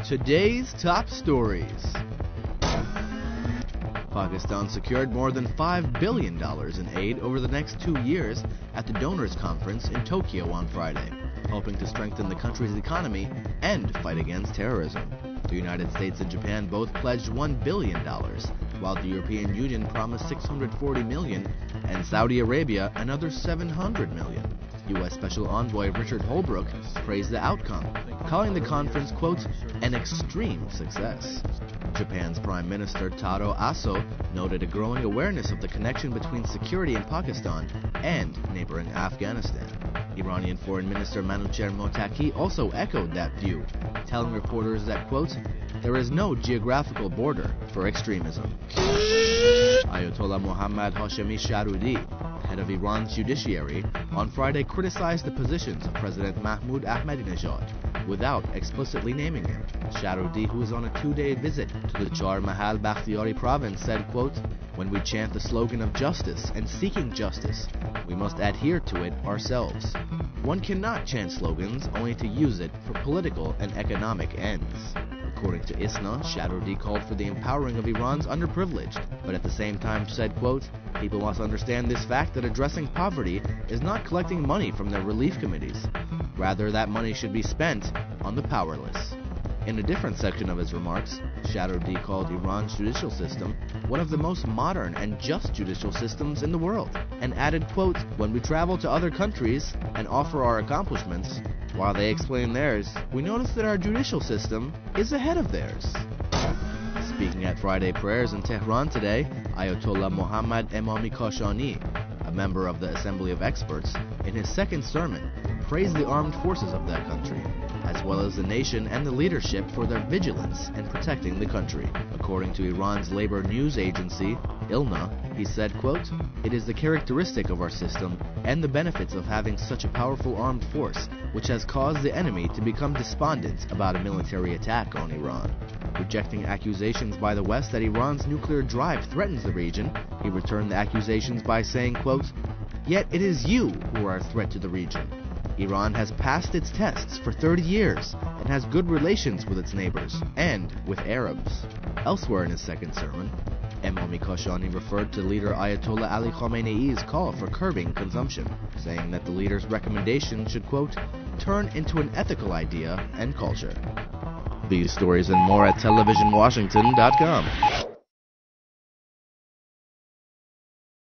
Today's top stories. Pakistan secured more than $5 billion in aid over the next 2 years at the Donors Conference in Tokyo on Friday, hoping to strengthen the country's economy and fight against terrorism. The United States and Japan both pledged $1 billion, while the European Union promised $640 million and Saudi Arabia another $700 million. U.S. Special Envoy Richard Holbrooke praised the outcome, calling the conference, quote, an extreme success. Japan's Prime Minister Taro Aso noted a growing awareness of the connection between security in Pakistan and neighboring Afghanistan. Iranian Foreign Minister Manouchehr Mottaki also echoed that view, telling reporters that, quote, there is no geographical border for extremism. Ayatollah Mohammad Hashemi Sharudi, head of Iran's judiciary, on Friday criticized the positions of President Mahmoud Ahmadinejad without explicitly naming him. Sharudi, who is on a 2-day visit to the Char Mahal Bakhtiari province, said, quote, when we chant the slogan of justice and seeking justice, we must adhere to it ourselves. One cannot chant slogans only to use it for political and economic ends. According to ISNA, Sharudi called for the empowering of Iran's underprivileged, but at the same time said, quote, people must understand this fact that addressing poverty is not collecting money from their relief committees. Rather, that money should be spent on the powerless. In a different section of his remarks, Sharudi called Iran's judicial system one of the most modern and just judicial systems in the world, and added, quote, when we travel to other countries and offer our accomplishments, while they explain theirs, we notice that our judicial system is ahead of theirs. Speaking at Friday prayers in Tehran today, Ayatollah Mohammad Emami Kashani, a member of the Assembly of Experts, in his second sermon, praised the armed forces of that country, as well as the nation and the leadership for their vigilance in protecting the country. According to Iran's labor news agency, ILNA, he said, quote, it is the characteristic of our system and the benefits of having such a powerful armed force which has caused the enemy to become despondent about a military attack on Iran. Rejecting accusations by the West that Iran's nuclear drive threatens the region, he returned the accusations by saying, quote, yet it is you who are a threat to the region. Iran has passed its tests for 30 years and has good relations with its neighbors and with Arabs. Elsewhere in his second sermon, Emami Kashani referred to leader Ayatollah Ali Khamenei's call for curbing consumption, saying that the leader's recommendation should, quote, turn into an ethical idea and culture. These stories and more at televisionwashington.com.